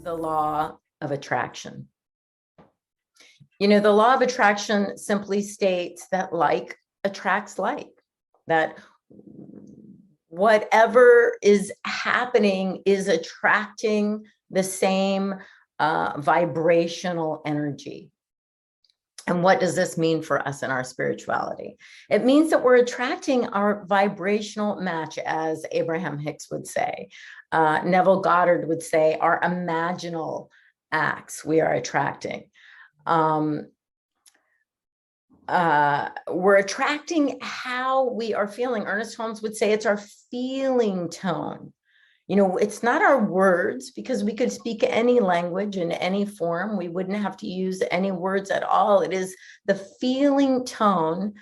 the law of attraction. You know, the law of attraction simply states that like attracts like, that whatever is happening is attracting the same vibrational energy. And what does this mean for us in our spirituality? It means that we're attracting our vibrational match, as Abraham Hicks would say. Neville Goddard would say, our imaginal acts we are attracting. We're attracting how we are feeling. Ernest Holmes would say it's our feeling tone. You know, it's not our words, because we could speak any language in any form. We wouldn't have to use any words at all. It is the feeling tone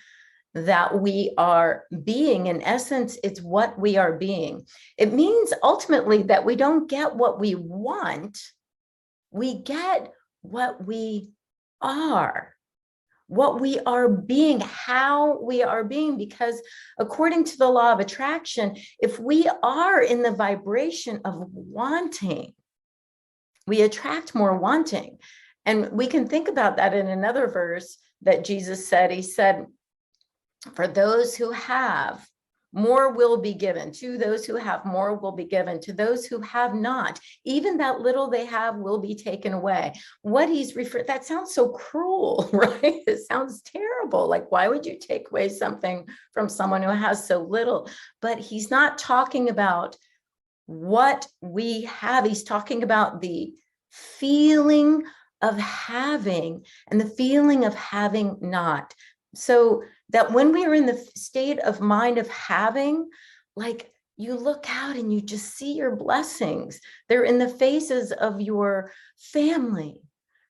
that we are being. In essence, it's what we are being. It means ultimately that we don't get what we want. We get what we are. What we are being, how we are being, because according to the law of attraction, if we are in the vibration of wanting, we attract more wanting. And we can think about that in another verse that Jesus said. He said, for those who have, more will be given. To those who have, more will be given. To those who have not, even that little they have will be taken away. What he's referring, that sounds so cruel, right? It sounds terrible. Like, why would you take away something from someone who has so little? But he's not talking about what we have. He's talking about the feeling of having and the feeling of having not. So that when we are in the state of mind of having, like, you look out and you just see your blessings. They're in the faces of your family,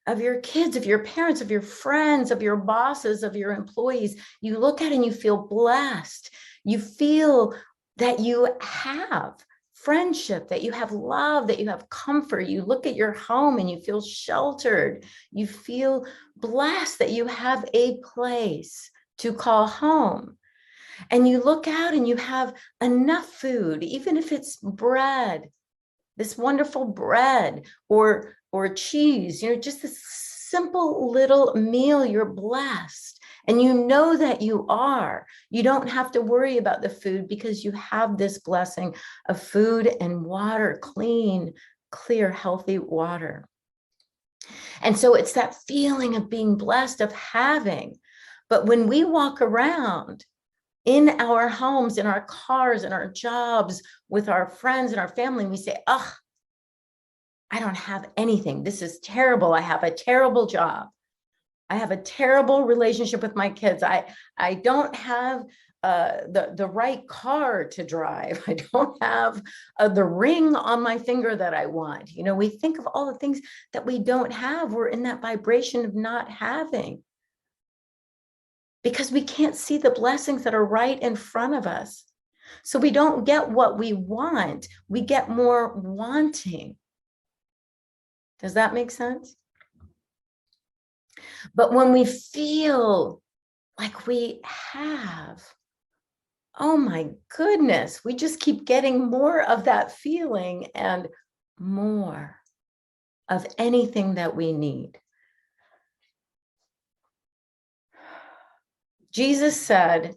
of your kids, of your parents, of your friends, of your bosses, of your employees. You look at it and you feel blessed. You feel that you have friendship, that you have love, that you have comfort. You look at your home and you feel sheltered. You feel blessed that you have a place to call home. And you look out and you have enough food, even if it's bread, this wonderful bread or cheese, you know, just this simple little meal. You're blessed. And you know that you are. You don't have to worry about the food because you have this blessing of food and water, clean, clear, healthy water. And so it's that feeling of being blessed, of having. But when we walk around in our homes, in our cars, in our jobs, with our friends and our family, we say, ugh, I don't have anything. This is terrible. I have a terrible job. I have a terrible relationship with my kids. I don't have the right car to drive. I don't have the ring on my finger that I want. You know, we think of all the things that we don't have. We're in that vibration of not having, because we can't see the blessings that are right in front of us. So we don't get what we want. We get more wanting. Does that make sense? But when we feel like we have, oh my goodness, we just keep getting more of that feeling and more of anything that we need. Jesus said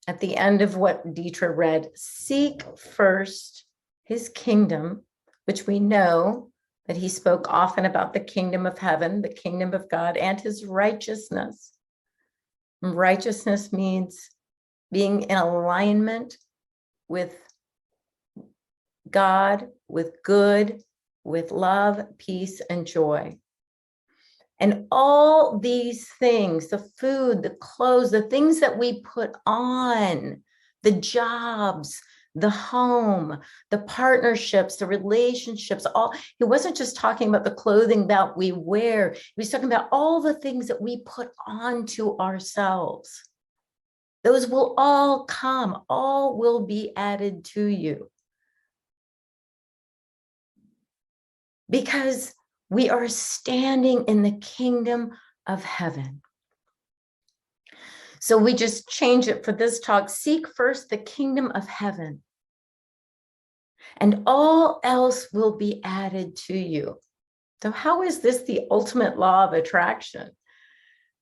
at the end of what Dietra read, seek first his kingdom, which we know that he spoke often about the kingdom of heaven, the kingdom of God, and his righteousness. And righteousness means being in alignment with God, with good, with love, peace, and joy. And all these things, the food, the clothes, the things that we put on, the jobs, the home, the partnerships, the relationships, all, he wasn't just talking about the clothing that we wear. He was talking about all the things that we put onto ourselves. Those will all come, all will be added to you. Because we are standing in the kingdom of heaven. So we just change it for this talk. Seek first the kingdom of heaven, and all else will be added to you. So how is this the ultimate law of attraction?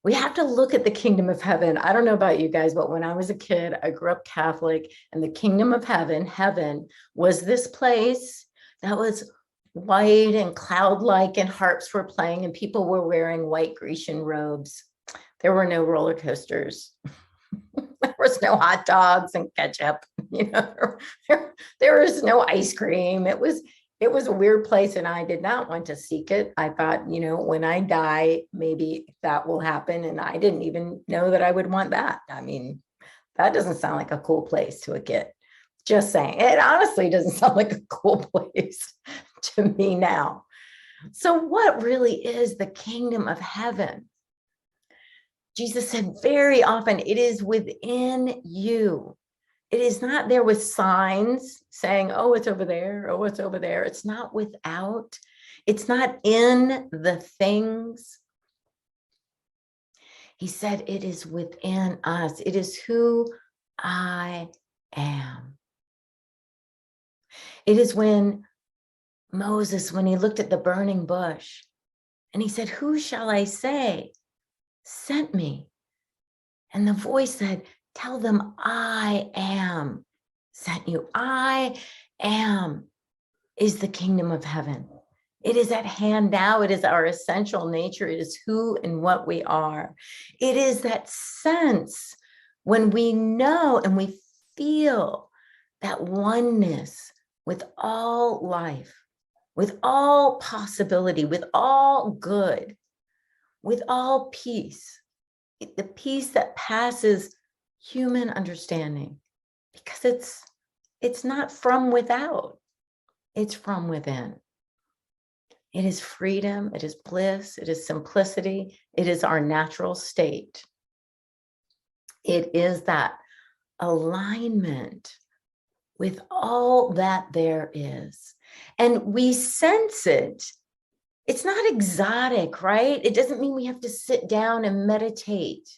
We have to look at the kingdom of heaven. I don't know about you guys, but when I was a kid, I grew up Catholic, and the kingdom of heaven was this place that was white and cloud-like, and harps were playing, and people were wearing white Grecian robes. There were no roller coasters. There was no hot dogs and ketchup. There was no ice cream. It was a weird place, and I did not want to seek it. I thought, when I die, maybe that will happen. And I didn't even know that I would want that. I mean, that doesn't sound like a cool place to a kid. Just saying. It honestly doesn't sound like a cool place to me now. So what really is the kingdom of heaven? Jesus said very often, it is within you. It is not there with signs saying, oh, it's over there. Oh, it's over there. It's not without. It's not in the things. He said, it is within us. It is who I am. It is when Moses, when he looked at the burning bush and he said, who shall I say sent me? And the voice said, tell them I am sent you. I am is the kingdom of heaven. It is at hand now. It is our essential nature. It is who and what we are. It is that sense when we know and we feel that oneness with all life, with all possibility, with all good, with all peace, the peace that passes human understanding, because it's not from without, it's from within. It is freedom, it is bliss, it is simplicity, it is our natural state. It is that alignment with all that there is. And we sense it. It's not exotic, right? It doesn't mean we have to sit down and meditate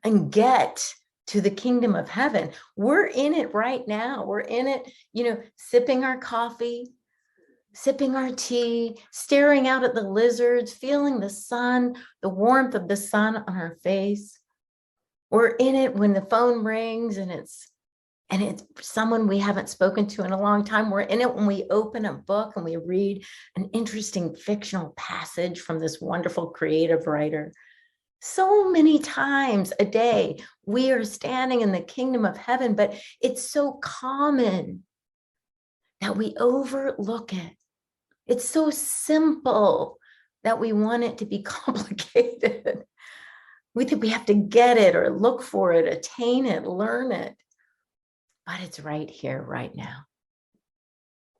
and get to the kingdom of heaven. We're in it right now. We're in it, sipping our coffee, sipping our tea, staring out at the lizards, feeling the sun, the warmth of the sun on our face. We're in it when the phone rings and it's someone we haven't spoken to in a long time. We're in it when we open a book and we read an interesting fictional passage from this wonderful creative writer. So many times a day, we are standing in the kingdom of heaven, but it's so common that we overlook it. It's so simple that we want it to be complicated. We think we have to get it or look for it, attain it, learn it. But it's right here, right now,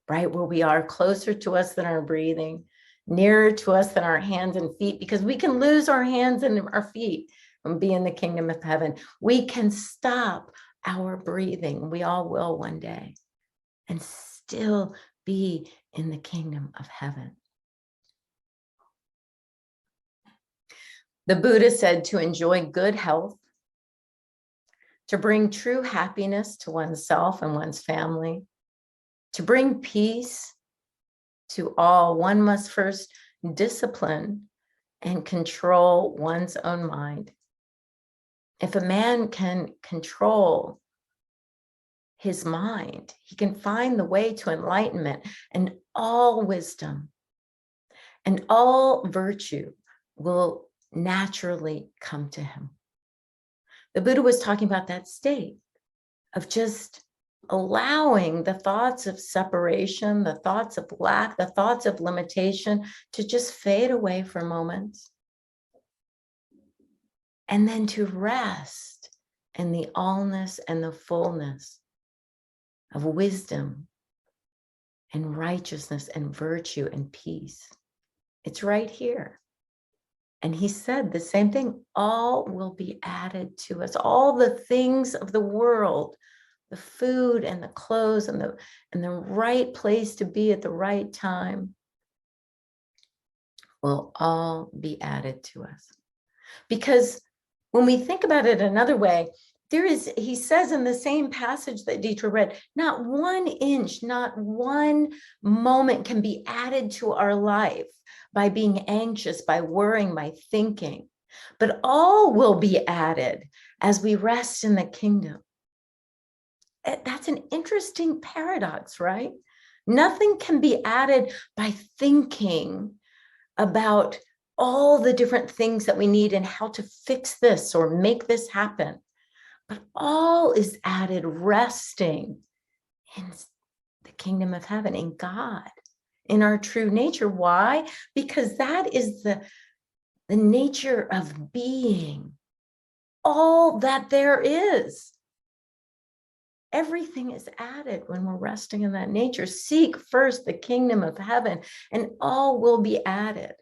right where we are, closer to us than our breathing, nearer to us than our hands and feet, because we can lose our hands and our feet and be in the kingdom of heaven. We can stop our breathing. We all will one day, and still be in the kingdom of heaven. The Buddha said to enjoy good health, to bring true happiness to oneself and one's family, to bring peace to all, one must first discipline and control one's own mind. If a man can control his mind, he can find the way to enlightenment, and all wisdom and all virtue will naturally come to him. The Buddha was talking about that state of just allowing the thoughts of separation, the thoughts of lack, the thoughts of limitation to just fade away for a moment. And then to rest in the allness and the fullness of wisdom and righteousness and virtue and peace. It's right here. And he said the same thing, all will be added to us. All the things of the world, the food and the clothes and the right place to be at the right time will all be added to us. Because when we think about it another way, he says in the same passage that Dietrich read, not 1 inch, not one moment can be added to our life by being anxious, by worrying, by thinking. But all will be added as we rest in the kingdom. That's an interesting paradox, right? Nothing can be added by thinking about all the different things that we need and how to fix this or make this happen. But all is added resting in the kingdom of heaven, in God, in our true nature. Why? Because that is the nature of being, all that there is. Everything is added when we're resting in that nature. Seek first the kingdom of heaven, and all will be added.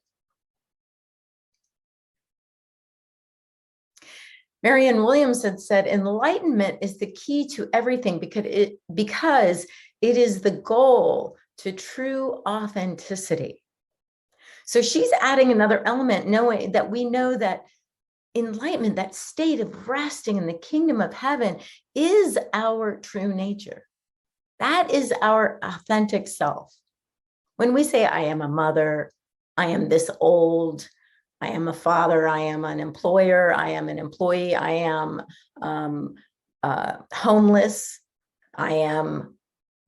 Marianne Williams had said, enlightenment is the key to everything because it is the goal to true authenticity. So she's adding another element, knowing that we know that enlightenment, that state of resting in the kingdom of heaven, is our true nature. That is our authentic self. When we say, I am a mother, I am this old, I am a father, I am an employer, I am an employee, I am homeless, I am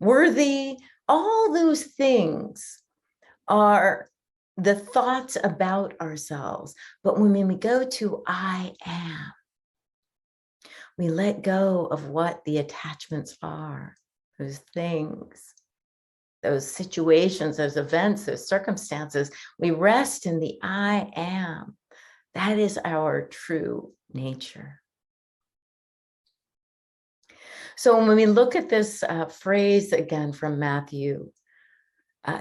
worthy, all those things are the thoughts about ourselves. But when we go to I am, we let go of what the attachments are, those things, those situations, those events, those circumstances. We rest in the I am. That is our true nature. So when we look at this phrase again from Matthew,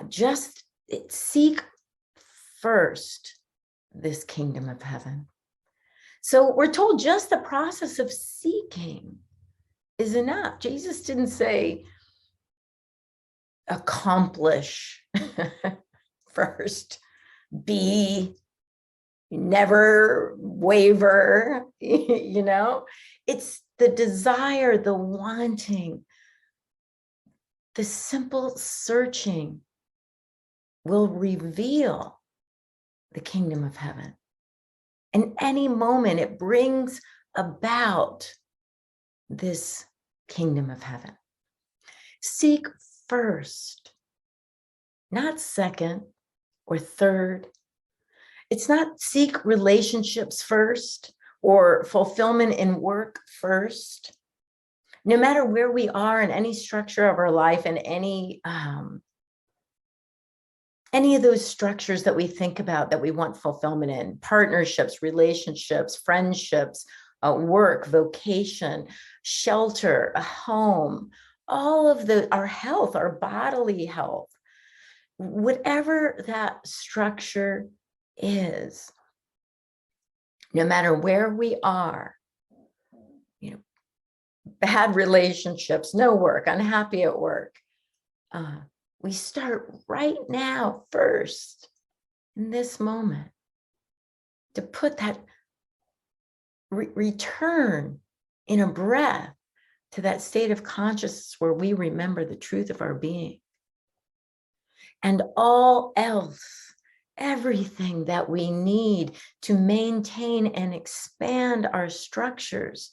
just seek first this kingdom of heaven. So we're told just the process of seeking is enough. Jesus didn't say accomplish first, be, never waver, it's the desire, the wanting, the simple searching will reveal the kingdom of heaven. And any moment it brings about this kingdom of heaven. Seek first, not second or third. It's not seek relationships first or fulfillment in work first. No matter where we are in any structure of our life and any of those structures that we think about that we want fulfillment in, partnerships, relationships, friendships, work, vocation, shelter, a home, all of our health, our bodily health, whatever that structure is, no matter where we are, bad relationships, no work, unhappy at work, we start right now first in this moment to put that return in a breath to that state of consciousness where we remember the truth of our being. And all else, everything that we need to maintain and expand our structures,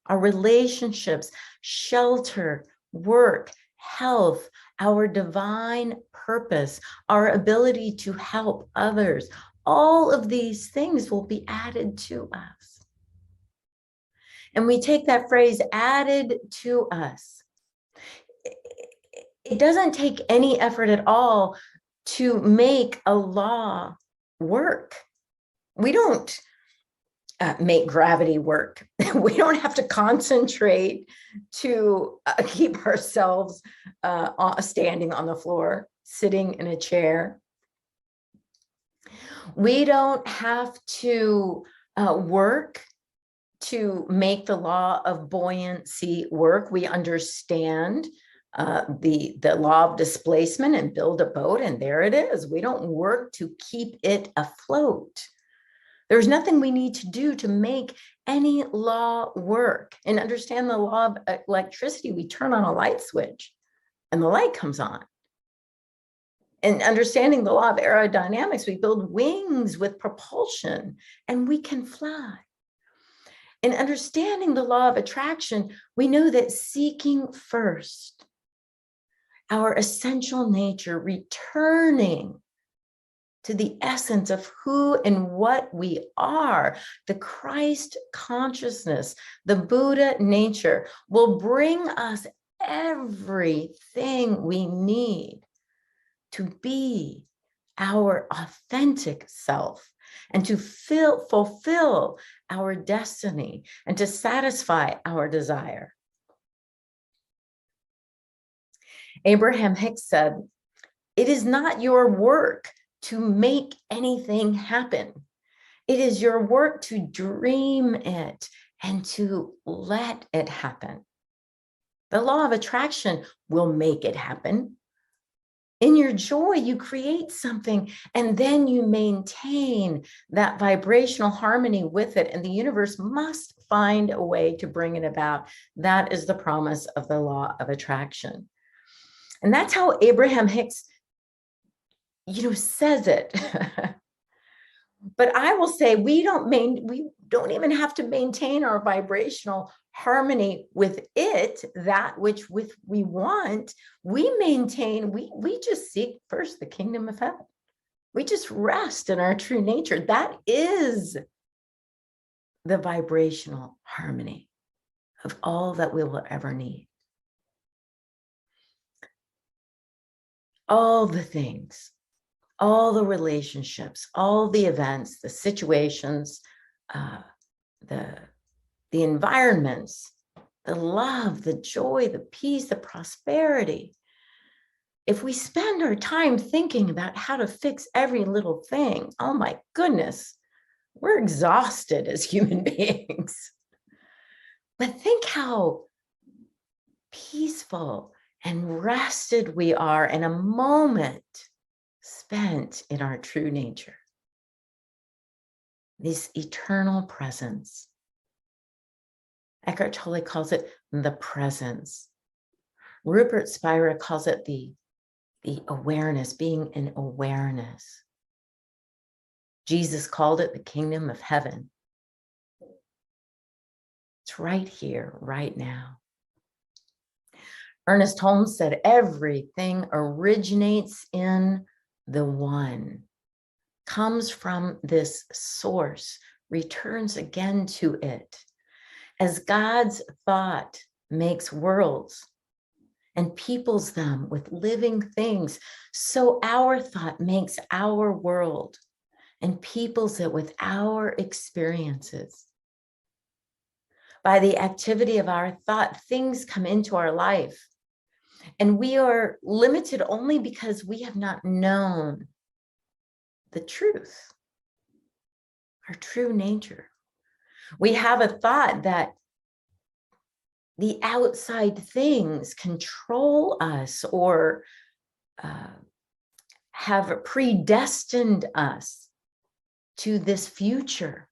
our relationships, shelter, work, health, our divine purpose, our ability to help others, all of these things will be added to us. And we take that phrase, added to us. It doesn't take any effort at all to make a law work. We don't make gravity work. We don't have to concentrate to keep ourselves standing on the floor, sitting in a chair. We don't have to work to make the law of buoyancy work. We understand the law of displacement and build a boat, and there it is. We don't work to keep it afloat. There's nothing we need to do to make any law work. And understand the law of electricity. We turn on a light switch and the light comes on. And understanding the law of aerodynamics, we build wings with propulsion and we can fly. In understanding the law of attraction, we know that seeking first, our essential nature, returning to the essence of who and what we are, the Christ consciousness, the Buddha nature, will bring us everything we need to be our authentic self and to fulfill our destiny and to satisfy our desire. Abraham Hicks said, "It is not your work to make anything happen. It is your work to dream it and to let it happen. The law of attraction will make it happen. In your joy, you create something and then you maintain that vibrational harmony with it, and the universe must find a way to bring it about." That is the promise of the law of attraction. And that's how Abraham Hicks, says it. But I will say we don't even have to maintain our vibrational harmony with it, that which we want. We just seek first the kingdom of heaven. We just rest in our true nature. That is the vibrational harmony of all that we will ever need. All the things, all the relationships, all the events, the situations, the environments, the love, the joy, the peace, the prosperity. If we spend our time thinking about how to fix every little thing, oh my goodness, we're exhausted as human beings. But think how peaceful and rested we are in a moment spent in our true nature. This eternal presence. Eckhart Tolle calls it the presence. Rupert Spira calls it the awareness, being in awareness. Jesus called it the kingdom of heaven. It's right here, right now. Ernest Holmes said, "Everything originates in the one, comes from this source, returns again to it. As God's thought makes worlds and peoples them with living things, so our thought makes our world and peoples it with our experiences. By the activity of our thought, things come into our life. And we are limited only because we have not known the truth, our true nature. We have a thought that the outside things control us or have predestined us to this future,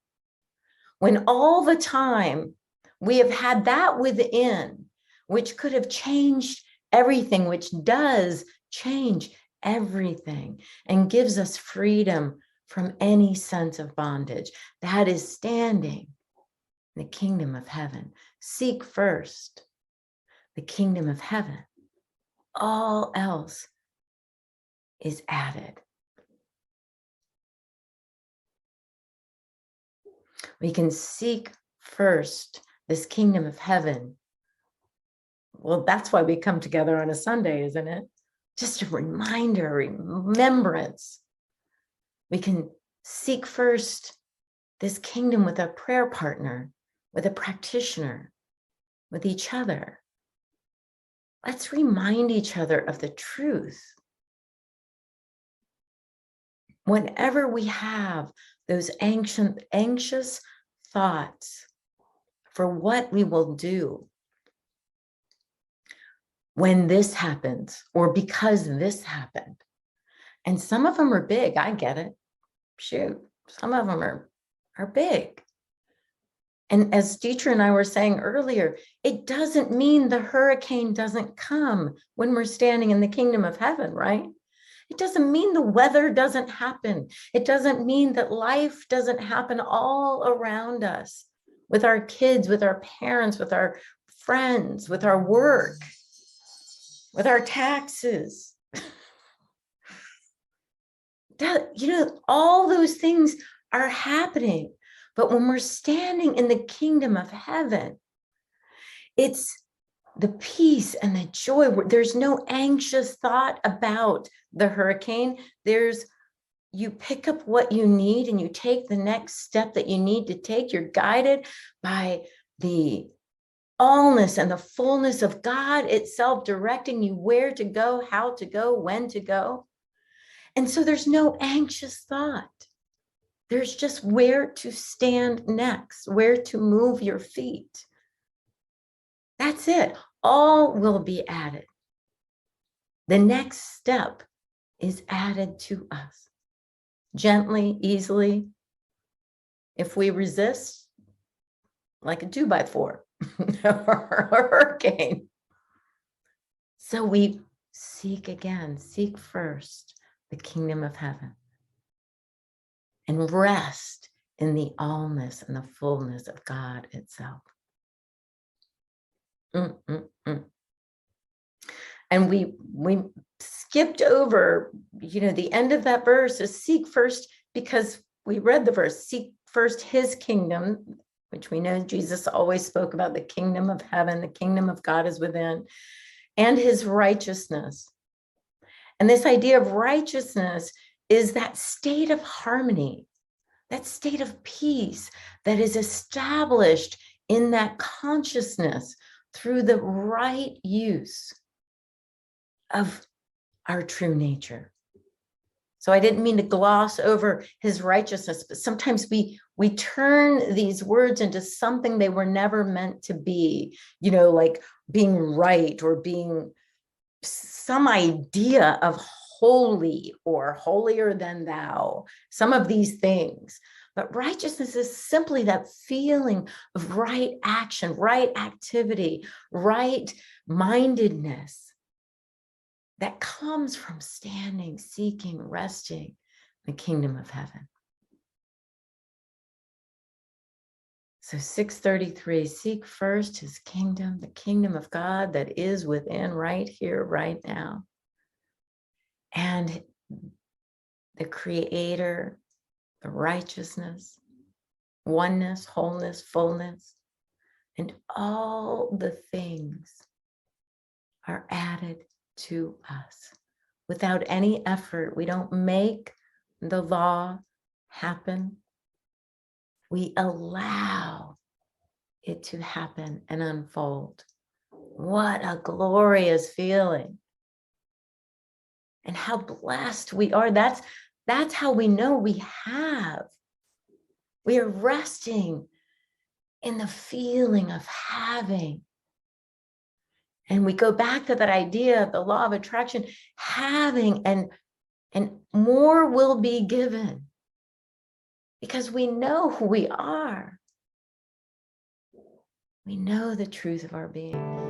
when all the time we have had that within, which could have changed everything, which does change everything and gives us freedom from any sense of bondage. That is standing in the kingdom of heaven. Seek first the kingdom of heaven. All else is added. We can seek first this kingdom of heaven. Well, that's why we come together on a Sunday, isn't it? Just a reminder, a remembrance. We can seek first this kingdom with a prayer partner, with a practitioner, with each other. Let's remind each other of the truth. Whenever we have those anxious thoughts for what we will do when this happens, or because this happened. And some of them are big, I get it. Shoot, some of them are big. And as Dietra and I were saying earlier, it doesn't mean the hurricane doesn't come when we're standing in the kingdom of heaven, right? It doesn't mean the weather doesn't happen. It doesn't mean that life doesn't happen all around us, with our kids, with our parents, with our friends, with our work, with our taxes. All those things are happening. But when we're standing in the kingdom of heaven, it's the peace and the joy. There's no anxious thought about the hurricane. You pick up what you need and you take the next step that you need to take. You're guided by the allness and the fullness of God itself, directing you where to go, how to go, when to go. And so there's no anxious thought. There's just where to stand next, where to move your feet. That's it. All will be added. The next step is added to us. Gently, easily. If we resist, like a 2x4 or a hurricane. So we seek again, seek first the kingdom of heaven and rest in the allness and the fullness of God itself. And we skipped over, the end of that verse is seek first, because we read the verse, seek first his kingdom, which we know Jesus always spoke about, the kingdom of heaven, the kingdom of God is within, and his righteousness. And this idea of righteousness is that state of harmony, that state of peace that is established in that consciousness through the right use of our true nature. So I didn't mean to gloss over his righteousness, but sometimes we turn these words into something they were never meant to be, like being right or being some idea of holy or holier than thou, some of these things. But righteousness is simply that feeling of right action, right activity, right mindedness that comes from standing, seeking, resting the kingdom of heaven. So 633, seek first his kingdom, the kingdom of God that is within right here, right now. And the creator, the righteousness, oneness, wholeness, fullness, and all the things are added to us without any effort. We don't make the law happen. We allow it to happen and unfold. What a glorious feeling. And how blessed we are. That's how we know we are resting in the feeling of having. And we go back to that idea of the law of attraction, having, and more will be given because we know who we are. We know the truth of our being.